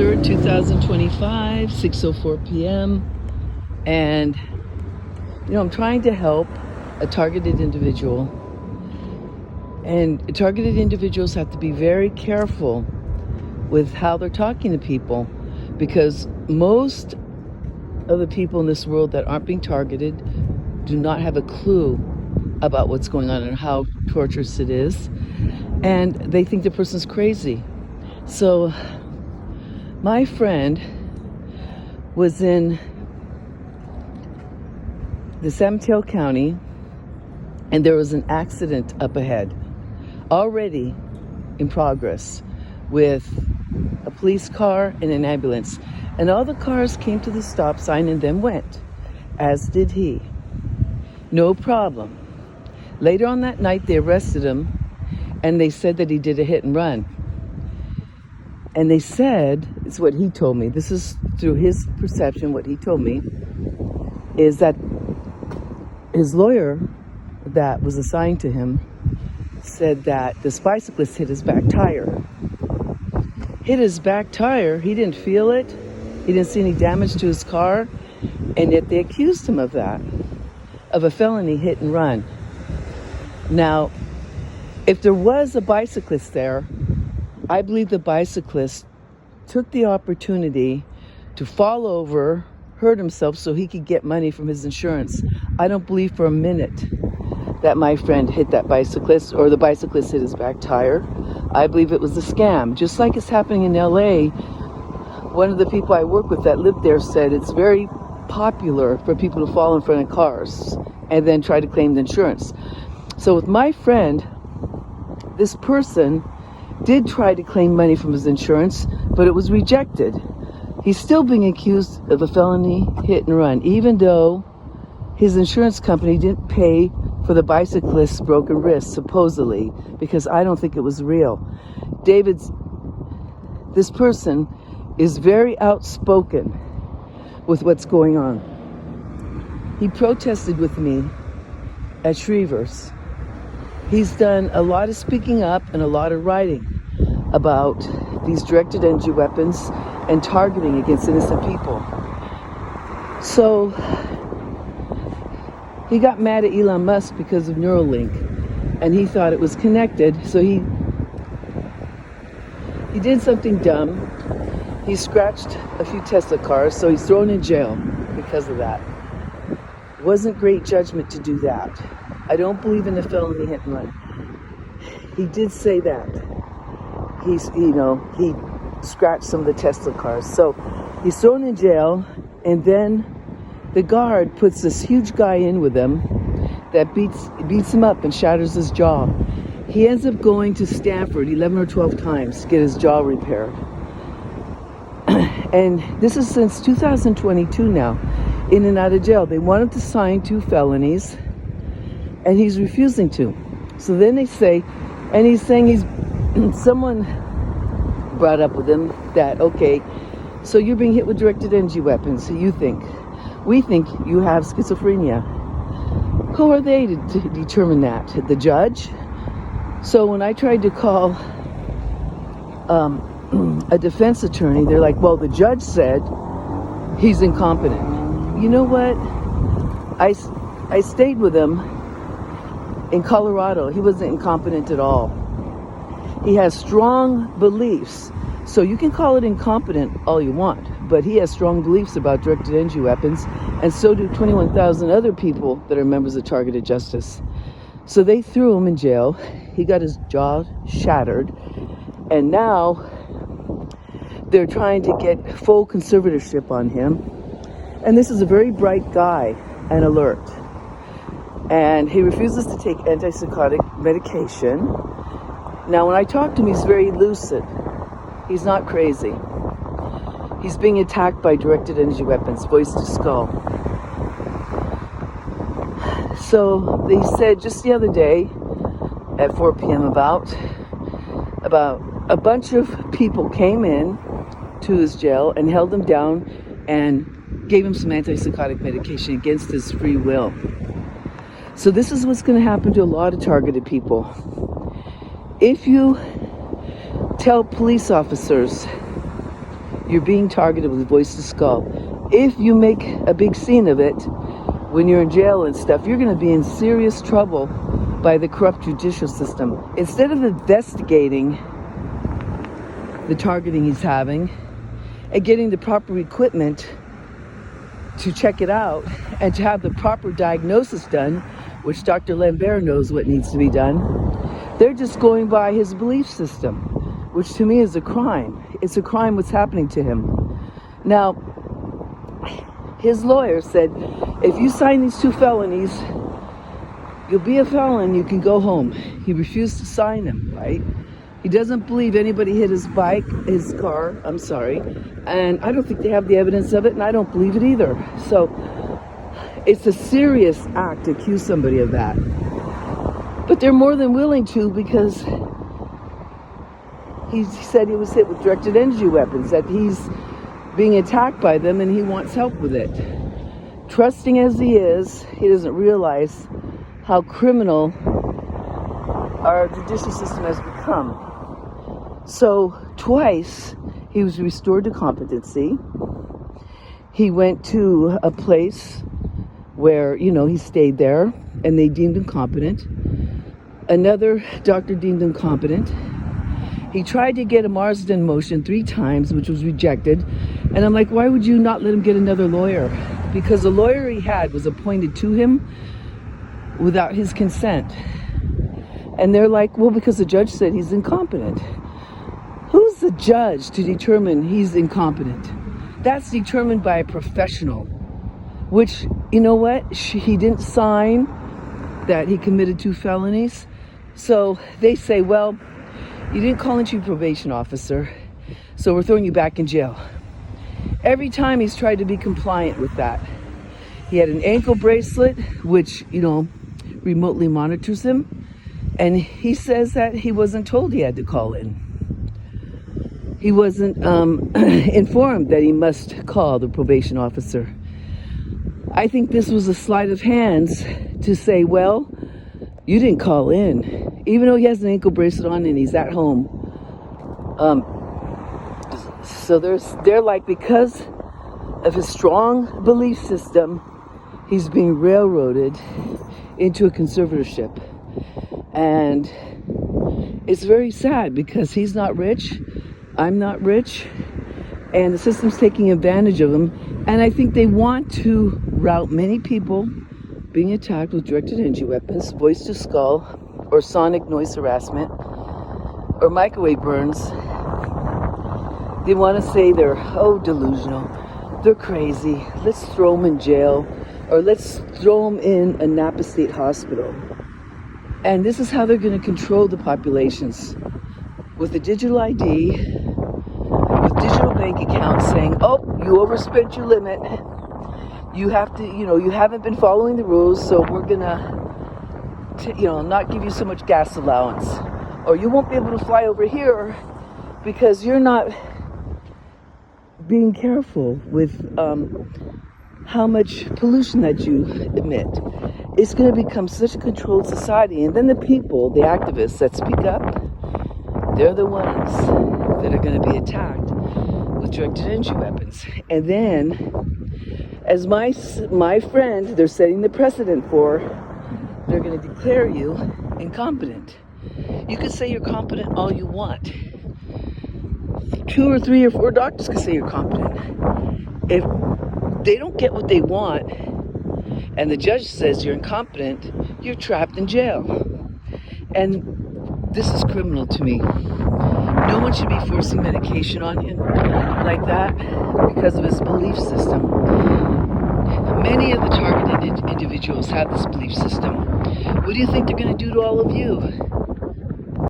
3rd, 2025, 6:04 p.m. And, I'm trying to help a targeted individual. And targeted individuals have to be very careful with how they're talking to people, because most of the people in this world that aren't being targeted do not have a clue about what's going on and how torturous it is. And they think the person's crazy. So my friend was in the San Mateo County, and there was an accident up ahead, already in progress, with a police car and an ambulance. And all the cars came to the stop sign and then went, as did he. No problem. Later on that night, they arrested him, and they said that he did a hit and run. And they said, it's what he told me, this is through his perception, what he told me, is that his lawyer that was assigned to him said that this bicyclist hit his back tire. Hit his back tire, he didn't feel it, he didn't see any damage to his car, and yet they accused him of that, of a felony hit and run. Now, if there was a bicyclist there, I believe the bicyclist took the opportunity to fall over, hurt himself so he could get money from his insurance. I don't believe for a minute that my friend hit that bicyclist or the bicyclist hit his back tire. I believe it was a scam, just like it's happening in LA. One of the people I work with that lived there said it's very popular for people to fall in front of cars and then try to claim the insurance. So with my friend, this person did try to claim money from his insurance, but it was rejected. He's still being accused of a felony hit and run, even though his insurance company didn't pay for the bicyclist's broken wrist, supposedly, because I don't think it was real. This person is very outspoken with what's going on. He protested with me at Shrevers. He's done a lot of speaking up and a lot of writing about these directed energy weapons and targeting against innocent people. So he got mad at Elon Musk because of Neuralink, and he thought it was connected. So he did something dumb. He scratched a few Tesla cars, so he's thrown in jail because of that. It wasn't great judgment to do that. I don't believe in the felony hit and run. He did say that. He scratched some of the Tesla cars. So he's thrown in jail, and then the guard puts this huge guy in with him that beats him up and shatters his jaw. He ends up going to Stanford 11 or 12 times to get his jaw repaired. And this is since 2022 now, in and out of jail. They want him to sign 2 felonies, and he's refusing to. So then they say, and he's saying someone brought up with him that, okay, so you're being hit with directed energy weapons, so we think you have schizophrenia. Who are they to determine that? The judge? So when I tried to call a defense attorney, they're like, well, the judge said he's incompetent. You know what? I stayed with him in Colorado. He wasn't incompetent at all. He has strong beliefs. So you can call it incompetent all you want, but he has strong beliefs about directed energy weapons, and so do 21,000 other people that are members of Targeted Justice. So they threw him in jail. He got his jaw shattered, and now they're trying to get full conservatorship on him. And this is a very bright guy and alert. And he refuses to take antipsychotic medication. Now, when I talk to him, he's very lucid. He's not crazy. He's being attacked by directed energy weapons, voice to skull. So they said just the other day at 4 p.m. about a bunch of people came in to his jail and held him down and gave him some antipsychotic medication against his free will. So this is what's going to happen to a lot of targeted people. If you tell police officers you're being targeted with voice to skull. If you make a big scene of it when you're in jail and stuff, you're going to be in serious trouble by the corrupt judicial system. Instead of investigating the targeting he's having and getting the proper equipment to check it out and to have the proper diagnosis done, which Dr. Lambert knows what needs to be done, they're just going by his belief system, which to me is a crime. It's a crime what's happening to him. Now, his lawyer said, if you sign these 2 felonies, you'll be a felon, you can go home. He refused to sign them, right? He doesn't believe anybody hit his car, I'm sorry. And I don't think they have the evidence of it, and I don't believe it either. So it's a serious act to accuse somebody of that. But they're more than willing to, because he said he was hit with directed energy weapons, that he's being attacked by them and he wants help with it. Trusting as he is, he doesn't realize how criminal our judicial system has become. So twice he was restored to competency. He went to a place where, he stayed there and they deemed him competent. Another doctor deemed him competent. He tried to get a Marsden motion 3 times, which was rejected. And I'm like, why would you not let him get another lawyer? Because the lawyer he had was appointed to him without his consent. And they're like, well, because the judge said he's incompetent. Who's the judge to determine he's incompetent? That's determined by a professional, which, you know what? He didn't sign that he committed 2 felonies. So they say, well, you didn't call into your probation officer, so we're throwing you back in jail. Every time he's tried to be compliant with that. He had an ankle bracelet, which, remotely monitors him. And he says that he wasn't told he had to call in. He wasn't informed that he must call the probation officer. I think this was a sleight of hands to say, well, you didn't call in. Even though he has an ankle bracelet on and he's at home. So they're like, because of his strong belief system, he's being railroaded into a conservatorship. And it's very sad because he's not rich, I'm not rich, and the system's taking advantage of him. And I think they want to route many people being attacked with directed energy weapons, voice to skull, or sonic noise harassment, or microwave burns. They want to say they're, delusional, they're crazy, let's throw them in jail, or let's throw them in a Napa State hospital. And this is how they're going to control the populations. With a digital ID, with digital bank accounts saying, you overspent your limit. You have to, you haven't been following the rules, so we're going to, not give you so much gas allowance. Or you won't be able to fly over here because you're not being careful with how much pollution that you emit. It's going to become such a controlled society. And then the people, the activists that speak up, they're the ones that are going to be attacked with directed energy weapons. And then, as my friend, they're setting the precedent for, they're going to declare you incompetent. You can say you're competent all you want. 2 or 3 or 4 doctors can say you're competent. If they don't get what they want, and the judge says you're incompetent, you're trapped in jail. And this is criminal to me. No one should be forcing medication on him like that because of his belief system. Many of the targeted individuals have this belief system. What do you think they're going to do to all of you?